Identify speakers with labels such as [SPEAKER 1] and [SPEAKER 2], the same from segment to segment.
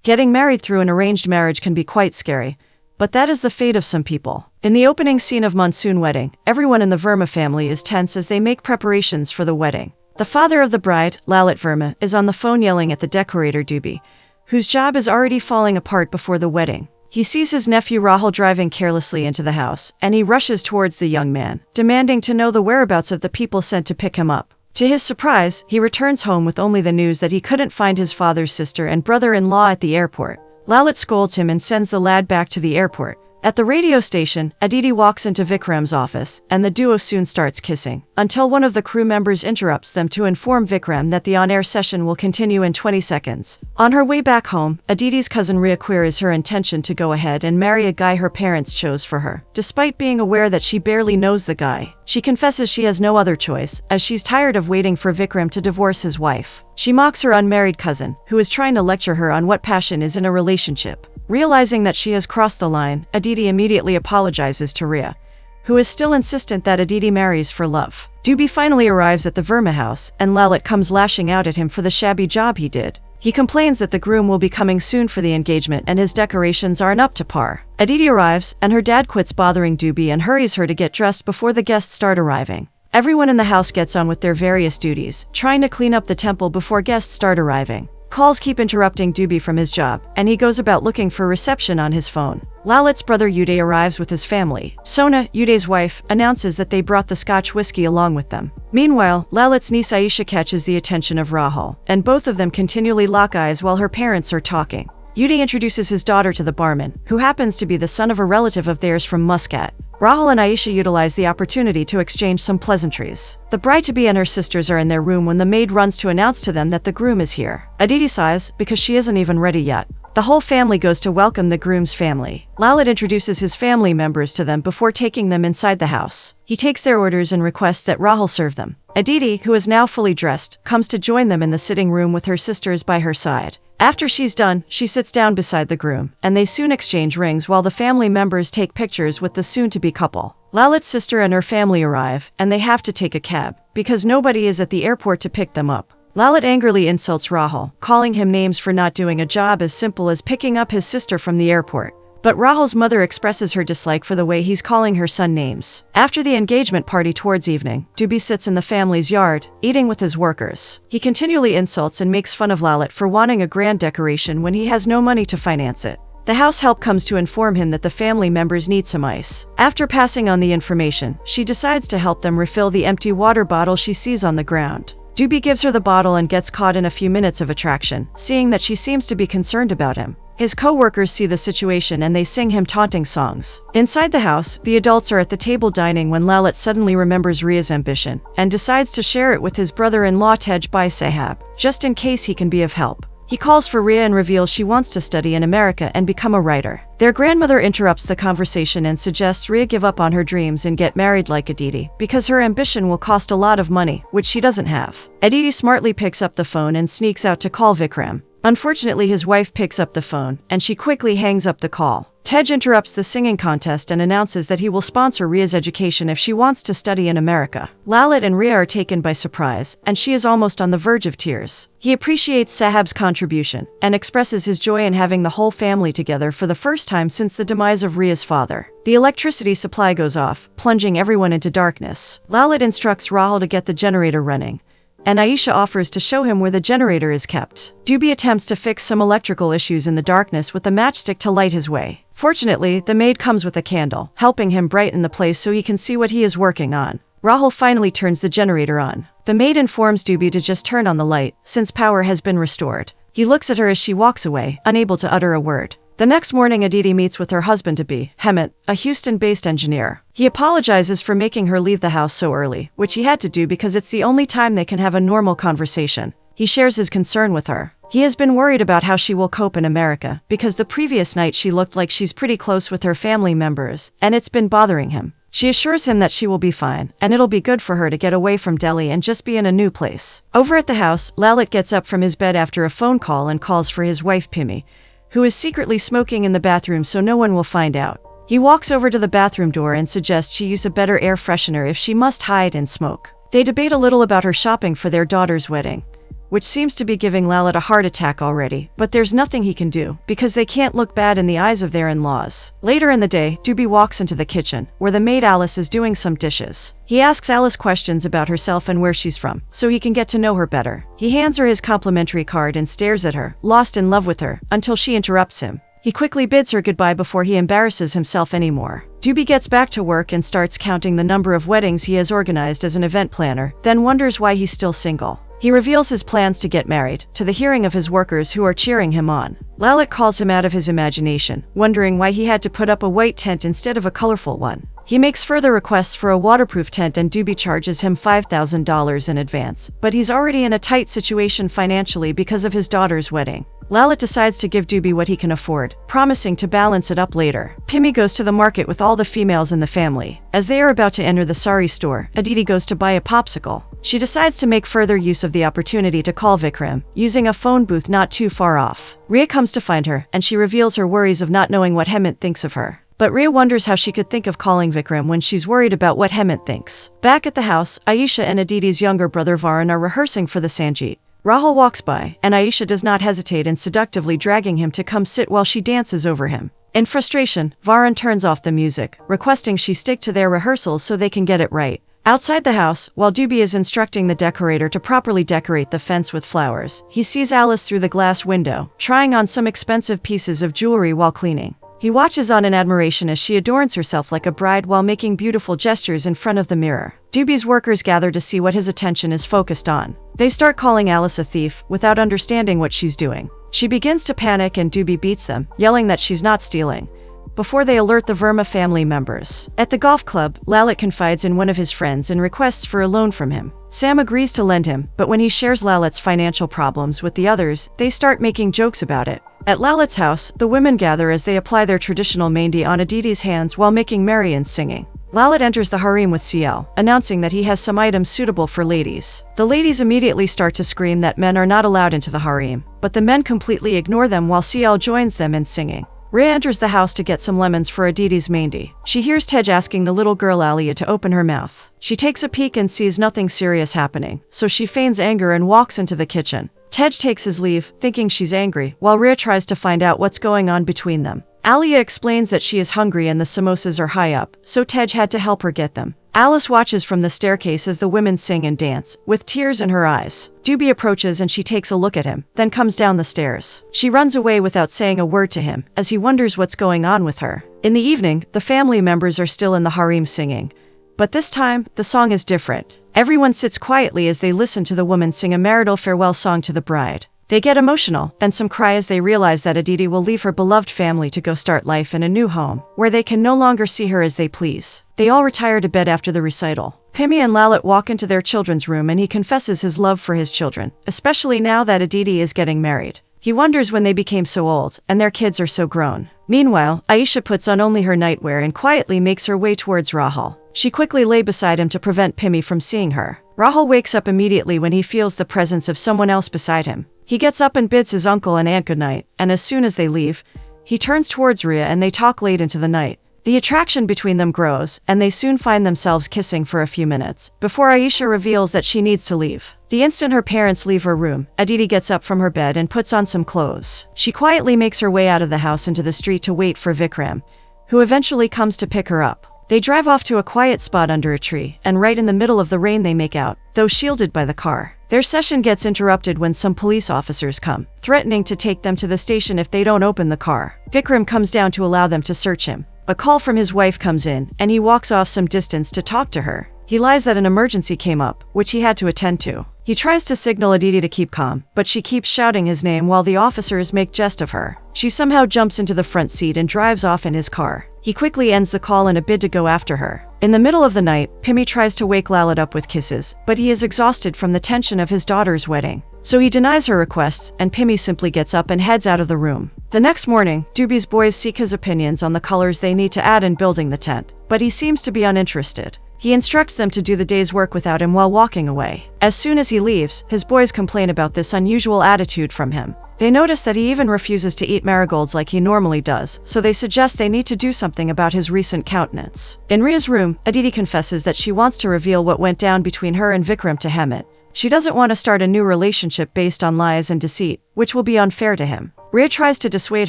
[SPEAKER 1] Getting married through an arranged marriage can be quite scary, but that is the fate of some people. In the opening scene of Monsoon Wedding, everyone in the Verma family is tense as they make preparations for the wedding. The father of the bride, Lalit Verma, is on the phone yelling at the decorator Dubey, whose job is already falling apart before the wedding. He sees his nephew Rahul driving carelessly into the house, and he rushes towards the young man, demanding to know the whereabouts of the people sent to pick him up. To his surprise, he returns home with only the news that he couldn't find his father's sister and brother-in-law at the airport. Lalit scolds him and sends the lad back to the airport. At the radio station, Aditi walks into Vikram's office, and the duo soon starts kissing, until one of the crew members interrupts them to inform Vikram that the on-air session will continue in 20 seconds. On her way back home, Aditi's cousin Riya queries her intention to go ahead and marry a guy her parents chose for her, despite being aware that she barely knows the guy. She confesses she has no other choice, as she's tired of waiting for Vikram to divorce his wife. She mocks her unmarried cousin, who is trying to lecture her on what passion is in a relationship. Realizing that she has crossed the line, Aditi immediately apologizes to Riya, who is still insistent that Aditi marries for love. Dubey finally arrives at the Verma house, and Lalit comes lashing out at him for the shabby job he did. He complains that the groom will be coming soon for the engagement and his decorations aren't up to par. Aditi arrives, and her dad quits bothering Dubey and hurries her to get dressed before the guests start arriving. Everyone in the house gets on with their various duties, trying to clean up the temple before guests start arriving. Calls keep interrupting Dubey from his job, and he goes about looking for reception on his phone. Lalit's brother Uday arrives with his family. Sona, Uday's wife, announces that they brought the Scotch whiskey along with them. Meanwhile, Lalit's niece Aisha catches the attention of Rahul, and both of them continually lock eyes while her parents are talking. Uday introduces his daughter to the barman, who happens to be the son of a relative of theirs from Muscat. Rahul and Aisha utilize the opportunity to exchange some pleasantries. The bride-to-be and her sisters are in their room when the maid runs to announce to them that the groom is here. Aditi sighs, because she isn't even ready yet. The whole family goes to welcome the groom's family. Lalit introduces his family members to them before taking them inside the house. He takes their orders and requests that Rahul serve them. Aditi, who is now fully dressed, comes to join them in the sitting room with her sisters by her side. After she's done, she sits down beside the groom, and they soon exchange rings while the family members take pictures with the soon-to-be couple. Lalit's sister and her family arrive, and they have to take a cab, because nobody is at the airport to pick them up. Lalit angrily insults Rahul, calling him names for not doing a job as simple as picking up his sister from the airport. But Rahul's mother expresses her dislike for the way he's calling her son names. After the engagement party towards evening, Dubey sits in the family's yard, eating with his workers. He continually insults and makes fun of Lalit for wanting a grand decoration when he has no money to finance it. The house help comes to inform him that the family members need some ice. After passing on the information, she decides to help them refill the empty water bottle she sees on the ground. Dubey gives her the bottle and gets caught in a few minutes of attraction, seeing that she seems to be concerned about him. His co-workers see the situation and they sing him taunting songs. Inside the house, the adults are at the table dining when Lalit suddenly remembers Riya's ambition and decides to share it with his brother-in-law Tej Bhai Sahab, just in case he can be of help. He calls for Riya and reveals she wants to study in America and become a writer. Their grandmother interrupts the conversation and suggests Riya give up on her dreams and get married like Aditi, because her ambition will cost a lot of money, which she doesn't have. Aditi smartly picks up the phone and sneaks out to call Vikram. Unfortunately, his wife picks up the phone, and she quickly hangs up the call. Tej interrupts the singing contest and announces that he will sponsor Riya's education if she wants to study in America. Lalit and Riya are taken by surprise, and she is almost on the verge of tears. He appreciates Sahab's contribution, and expresses his joy in having the whole family together for the first time since the demise of Riya's father. The electricity supply goes off, plunging everyone into darkness. Lalit instructs Rahul to get the generator running, and Aisha offers to show him where the generator is kept. Dubey attempts to fix some electrical issues in the darkness with a matchstick to light his way. Fortunately, the maid comes with a candle, helping him brighten the place so he can see what he is working on. Rahul finally turns the generator on. The maid informs Dubey to just turn on the light, since power has been restored. He looks at her as she walks away, unable to utter a word. The next morning, Aditi meets with her husband-to-be, Hemant, a Houston-based engineer. He apologizes for making her leave the house so early, which he had to do because it's the only time they can have a normal conversation. He shares his concern with her. He has been worried about how she will cope in America, because the previous night she looked like she's pretty close with her family members, and it's been bothering him. She assures him that she will be fine, and it'll be good for her to get away from Delhi and just be in a new place. Over at the house, Lalit gets up from his bed after a phone call and calls for his wife Pimi, who is secretly smoking in the bathroom so no one will find out. He walks over to the bathroom door and suggests she use a better air freshener if she must hide and smoke. They debate a little about her shopping for their daughter's wedding, which seems to be giving Lalit a heart attack already, but there's nothing he can do, because they can't look bad in the eyes of their in-laws. Later in the day, Doobie walks into the kitchen, where the maid Alice is doing some dishes. He asks Alice questions about herself and where she's from, so he can get to know her better. He hands her his complimentary card and stares at her, lost in love with her, until she interrupts him. He quickly bids her goodbye before he embarrasses himself anymore. Doobie gets back to work and starts counting the number of weddings he has organized as an event planner, then wonders why he's still single. He reveals his plans to get married, to the hearing of his workers who are cheering him on. Lalit calls him out of his imagination, wondering why he had to put up a white tent instead of a colorful one. He makes further requests for a waterproof tent and Doobie charges him $5,000 in advance, but he's already in a tight situation financially because of his daughter's wedding. Lalit decides to give Doobie what he can afford, promising to balance it up later. Pimi goes to the market with all the females in the family. As they are about to enter the sari store, Aditi goes to buy a popsicle. She decides to make further use of the opportunity to call Vikram, using a phone booth not too far off. Rhea comes to find her, and she reveals her worries of not knowing what Hemant thinks of her. But Rhea wonders how she could think of calling Vikram when she's worried about what Hemant thinks. Back at the house, Ayesha and Aditi's younger brother Varun are rehearsing for the Sangeet. Rahul walks by, and Ayesha does not hesitate in seductively dragging him to come sit while she dances over him. In frustration, Varun turns off the music, requesting she stick to their rehearsals so they can get it right. Outside the house, while Doobie is instructing the decorator to properly decorate the fence with flowers, he sees Alice through the glass window, trying on some expensive pieces of jewelry while cleaning. He watches on in admiration as she adorns herself like a bride while making beautiful gestures in front of the mirror. Doobie's workers gather to see what his attention is focused on. They start calling Alice a thief, without understanding what she's doing. She begins to panic and Doobie beats them, yelling that she's not stealing, before they alert the Verma family members. At the golf club, Lalit confides in one of his friends and requests for a loan from him. Sam agrees to lend him, but when he shares Lalit's financial problems with the others, they start making jokes about it. At Lalit's house, the women gather as they apply their traditional mehndi on Aditi's hands while making merry and singing. Lalit enters the harem with CL, announcing that he has some items suitable for ladies. The ladies immediately start to scream that men are not allowed into the harem, but the men completely ignore them while CL joins them in singing. Rhea enters the house to get some lemons for Aditi's mehndi. She hears Tej asking the little girl Alia to open her mouth. She takes a peek and sees nothing serious happening, so she feigns anger and walks into the kitchen. Tej takes his leave, thinking she's angry, while Rhea tries to find out what's going on between them. Alia explains that she is hungry and the samosas are high up, so Tej had to help her get them. Alice watches from the staircase as the women sing and dance, with tears in her eyes. Doobie approaches and she takes a look at him, then comes down the stairs. She runs away without saying a word to him, as he wonders what's going on with her. In the evening, the family members are still in the harem singing. But this time, the song is different. Everyone sits quietly as they listen to the woman sing a marital farewell song to the bride. They get emotional, then some cry as they realize that Aditi will leave her beloved family to go start life in a new home, where they can no longer see her as they please. They all retire to bed after the recital. Pimi and Lalit walk into their children's room and he confesses his love for his children, especially now that Aditi is getting married. He wonders when they became so old, and their kids are so grown. Meanwhile, Ayesha puts on only her nightwear and quietly makes her way towards Rahul. She quickly lay beside him to prevent Pimi from seeing her. Rahul wakes up immediately when he feels the presence of someone else beside him. He gets up and bids his uncle and aunt goodnight, and as soon as they leave, he turns towards Rhea and they talk late into the night. The attraction between them grows, and they soon find themselves kissing for a few minutes, before Ayesha reveals that she needs to leave. The instant her parents leave her room, Aditi gets up from her bed and puts on some clothes. She quietly makes her way out of the house into the street to wait for Vikram, who eventually comes to pick her up. They drive off to a quiet spot under a tree, and right in the middle of the rain they make out, though shielded by the car. Their session gets interrupted when some police officers come, threatening to take them to the station if they don't open the car. Vikram comes down to allow them to search him. A call from his wife comes in, and he walks off some distance to talk to her. He lies that an emergency came up, which he had to attend to. He tries to signal Aditi to keep calm, but she keeps shouting his name while the officers make jest of her. She somehow jumps into the front seat and drives off in his car. He quickly ends the call in a bid to go after her. In the middle of the night, Pimi tries to wake Lalit up with kisses, but he is exhausted from the tension of his daughter's wedding. So he denies her requests, and Pimi simply gets up and heads out of the room. The next morning, Doobie's boys seek his opinions on the colors they need to add in building the tent, but he seems to be uninterested. He instructs them to do the day's work without him while walking away. As soon as he leaves, his boys complain about this unusual attitude from him. They notice that he even refuses to eat marigolds like he normally does, so they suggest they need to do something about his recent countenance. In Rhea's room, Aditi confesses that she wants to reveal what went down between her and Vikram to Hemant. She doesn't want to start a new relationship based on lies and deceit, which will be unfair to him. Rhea tries to dissuade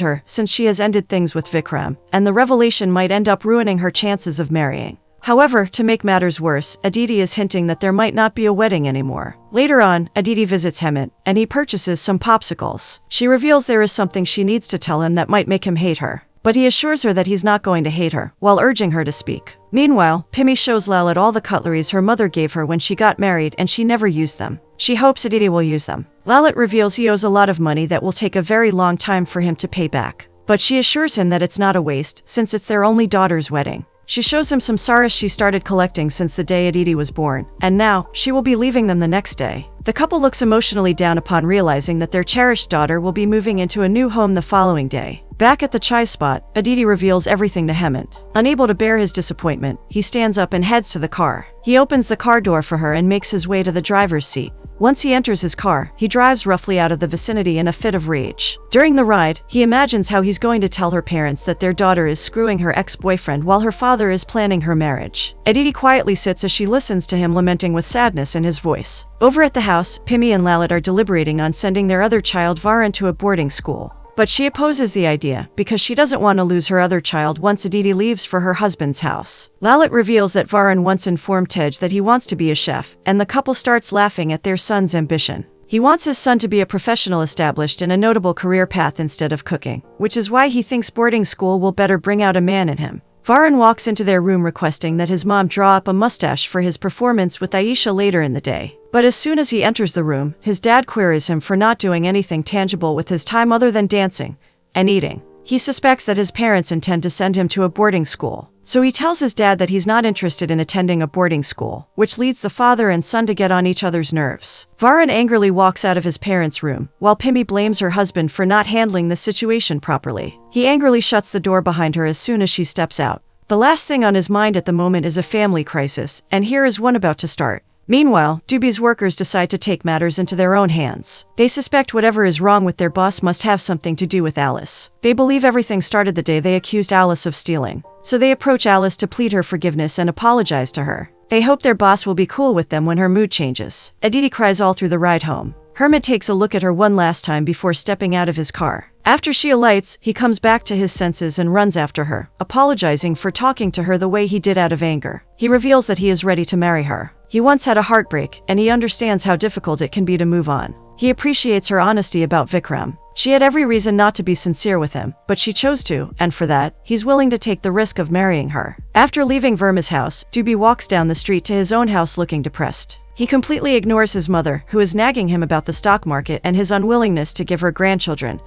[SPEAKER 1] her since she has ended things with Vikram, and the revelation might end up ruining her chances of marrying. However, to make matters worse, Aditi is hinting that there might not be a wedding anymore. Later on, Aditi visits Hemant, and he purchases some popsicles. She reveals there is something she needs to tell him that might make him hate her. But he assures her that he's not going to hate her, while urging her to speak. Meanwhile, Pimi shows Lalit all the cutleries her mother gave her when she got married and she never used them. She hopes Aditi will use them. Lalit reveals he owes a lot of money that will take a very long time for him to pay back. But she assures him that it's not a waste, since it's their only daughter's wedding. She shows him some saris she started collecting since the day Aditi was born, and now, she will be leaving them the next day. The couple looks emotionally down upon realizing that their cherished daughter will be moving into a new home the following day. Back at the chai spot, Aditi reveals everything to Hemant. Unable to bear his disappointment, he stands up and heads to the car. He opens the car door for her and makes his way to the driver's seat. Once he enters his car, he drives roughly out of the vicinity in a fit of rage. During the ride, he imagines how he's going to tell her parents that their daughter is screwing her ex-boyfriend while her father is planning her marriage. Aditi quietly sits as she listens to him lamenting with sadness in his voice. Over at the house, Pimi and Lalit are deliberating on sending their other child Varan to a boarding school. But she opposes the idea because she doesn't want to lose her other child once Aditi leaves for her husband's house. Lalit reveals that Varan once informed Tej that he wants to be a chef, and the couple starts laughing at their son's ambition. He wants his son to be a professional established in a notable career path instead of cooking, which is why he thinks boarding school will better bring out a man in him. Varan walks into their room requesting that his mom draw up a mustache for his performance with Aisha later in the day. But as soon as he enters the room, his dad queries him for not doing anything tangible with his time other than dancing and eating. He suspects that his parents intend to send him to a boarding school. So he tells his dad that he's not interested in attending a boarding school, which leads the father and son to get on each other's nerves. Varan angrily walks out of his parents' room, while Pimi blames her husband for not handling the situation properly. He angrily shuts the door behind her as soon as she steps out. The last thing on his mind at the moment is a family crisis, and here is one about to start. Meanwhile, Doobie's workers decide to take matters into their own hands. They suspect whatever is wrong with their boss must have something to do with Alice. They believe everything started the day they accused Alice of stealing. So they approach Alice to plead her forgiveness and apologize to her. They hope their boss will be cool with them when her mood changes. Aditi cries all through the ride home. Hermit takes a look at her one last time before stepping out of his car. After she alights, he comes back to his senses and runs after her, apologizing for talking to her the way he did out of anger. He reveals that he is ready to marry her. He once had a heartbreak, and he understands how difficult it can be to move on. He appreciates her honesty about Vikram. She had every reason not to be sincere with him, but she chose to, and for that, he's willing to take the risk of marrying her. After leaving Verma's house, Doobie walks down the street to his own house looking depressed. He completely ignores his mother, who is nagging him about the stock market and his unwillingness to give her grandchildren,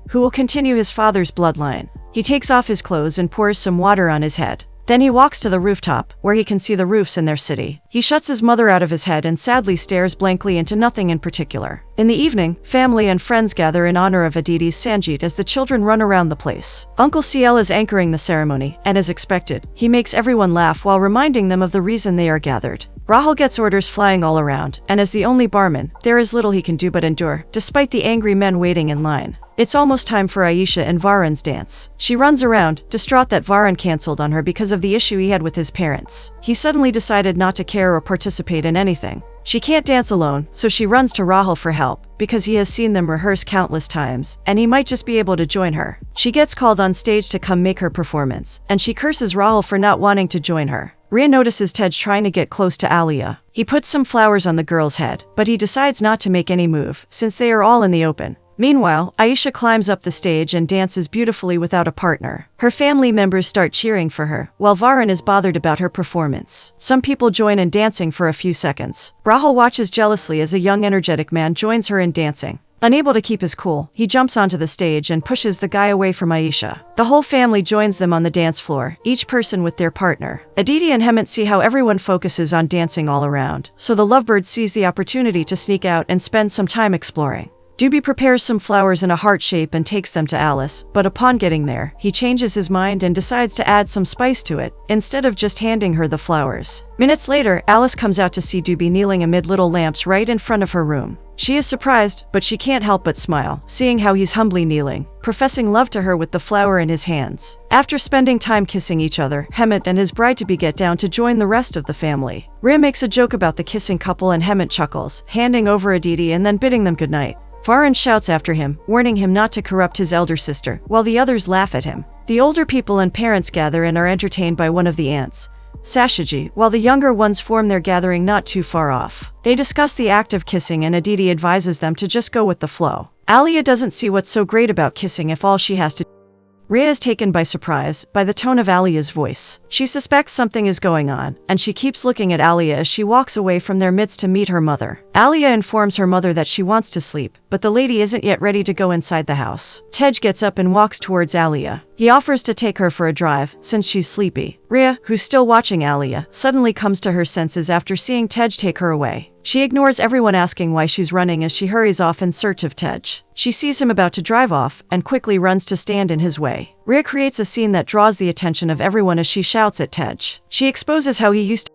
[SPEAKER 1] who will continue his father's bloodline. He takes off his clothes and pours some water on his head. Then he walks to the rooftop, where he can see the roofs in their city. He shuts his mother out of his head and sadly stares blankly into nothing in particular. In the evening, family and friends gather in honor of Aditi's Sanjeet as the children run around the place. Uncle CL is anchoring the ceremony, and as expected, he makes everyone laugh while reminding them of the reason they are gathered. Rahul gets orders flying all around, and as the only barman, there is little he can do but endure, despite the angry men waiting in line. It's almost time for Aisha and Varan's dance. She runs around, distraught that Varan cancelled on her because of the issue he had with his parents. He suddenly decided not to care or participate in anything. She can't dance alone, so she runs to Rahul for help, because he has seen them rehearse countless times, and he might just be able to join her. She gets called on stage to come make her performance, and she curses Rahul for not wanting to join her. Rhea notices Tej trying to get close to Alia. He puts some flowers on the girl's head, but he decides not to make any move, since they are all in the open. Meanwhile, Aisha climbs up the stage and dances beautifully without a partner. Her family members start cheering for her, while Varan is bothered about her performance. Some people join in dancing for a few seconds. Rahul watches jealously as a young energetic man joins her in dancing. Unable to keep his cool, he jumps onto the stage and pushes the guy away from Aisha. The whole family joins them on the dance floor, each person with their partner. Aditi and Hemant see how everyone focuses on dancing all around, so the lovebird sees the opportunity to sneak out and spend some time exploring. Doobie prepares some flowers in a heart shape and takes them to Alice, but upon getting there, he changes his mind and decides to add some spice to it, instead of just handing her the flowers. Minutes later, Alice comes out to see Doobie kneeling amid little lamps right in front of her room. She is surprised, but she can't help but smile, seeing how he's humbly kneeling, professing love to her with the flower in his hands. After spending time kissing each other, Hemant and his bride-to-be get down to join the rest of the family. Rhea makes a joke about the kissing couple and Hemant chuckles, handing over Aditi and then bidding them goodnight. Varun shouts after him, warning him not to corrupt his elder sister, while the others laugh at him. The older people and parents gather and are entertained by one of the aunts, Sashaji, while the younger ones form their gathering not too far off. They discuss the act of kissing and Aditi advises them to just go with the flow. Alia doesn't see what's so great about kissing if all she has to. Rhea is taken by surprise by the tone of Alia's voice. She suspects something is going on, and she keeps looking at Alia as she walks away from their midst to meet her mother. Alia informs her mother that she wants to sleep, but the lady isn't yet ready to go inside the house. Tej gets up and walks towards Alia. He offers to take her for a drive, since she's sleepy. Rhea, who's still watching Alia, suddenly comes to her senses after seeing Tej take her away. She ignores everyone asking why she's running as she hurries off in search of Tej. She sees him about to drive off, and quickly runs to stand in his way. Rhea creates a scene that draws the attention of everyone as she shouts at Tej. She exposes how he used to,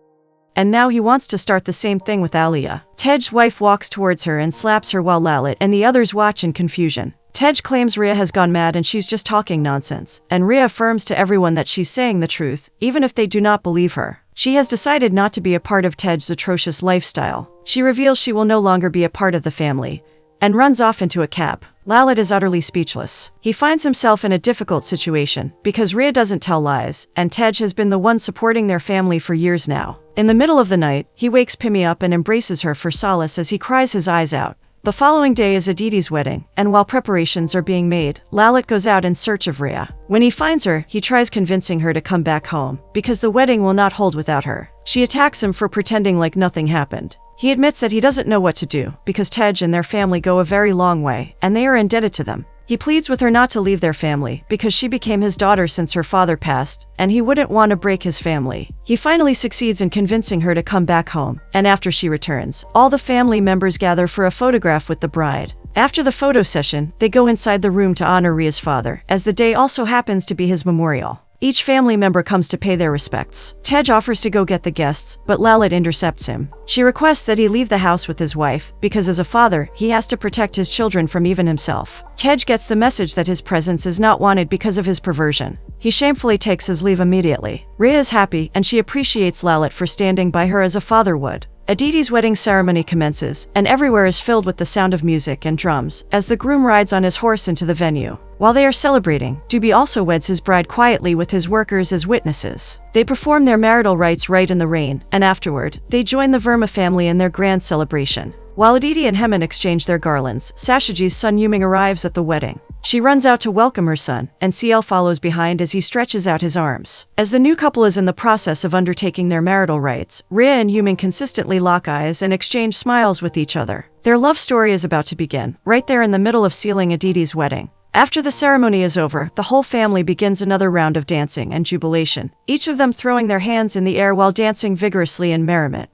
[SPEAKER 1] and now he wants to start the same thing with Alia. Tej's wife walks towards her and slaps her while Lalit and the others watch in confusion. Tej claims Rhea has gone mad and she's just talking nonsense, and Rhea affirms to everyone that she's saying the truth, even if they do not believe her. She has decided not to be a part of Tej's atrocious lifestyle. She reveals she will no longer be a part of the family, and runs off into a cab. Lalit is utterly speechless. He finds himself in a difficult situation, because Rhea doesn't tell lies, and Tej has been the one supporting their family for years now. In the middle of the night, he wakes Pimi up and embraces her for solace as he cries his eyes out. The following day is Aditi's wedding, and while preparations are being made, Lalit goes out in search of Rhea. When he finds her, he tries convincing her to come back home, because the wedding will not hold without her. She attacks him for pretending like nothing happened. He admits that he doesn't know what to do, because Tej and their family go a very long way, and they are indebted to them. He pleads with her not to leave their family, because she became his daughter since her father passed, and he wouldn't want to break his family. He finally succeeds in convincing her to come back home, and after she returns, all the family members gather for a photograph with the bride. After the photo session, they go inside the room to honor Rhea's father, as the day also happens to be his memorial. Each family member comes to pay their respects. Tej offers to go get the guests, but Lalit intercepts him. She requests that he leave the house with his wife, because as a father, he has to protect his children from even himself. Tej gets the message that his presence is not wanted because of his perversion. He shamefully takes his leave immediately. Rhea is happy, and she appreciates Lalit for standing by her as a father would. Aditi's wedding ceremony commences, and everywhere is filled with the sound of music and drums, as the groom rides on his horse into the venue. While they are celebrating, Doobie also weds his bride quietly with his workers as witnesses. They perform their marital rites right in the rain, and afterward, they join the Verma family in their grand celebration. While Aditi and Hemant exchange their garlands, Sashaji's son Yuming arrives at the wedding. She runs out to welcome her son, and CL follows behind as he stretches out his arms. As the new couple is in the process of undertaking their marital rites, Rhea and Yuming consistently lock eyes and exchange smiles with each other. Their love story is about to begin, right there in the middle of sealing Aditi's wedding. After the ceremony is over, the whole family begins another round of dancing and jubilation, each of them throwing their hands in the air while dancing vigorously in merriment.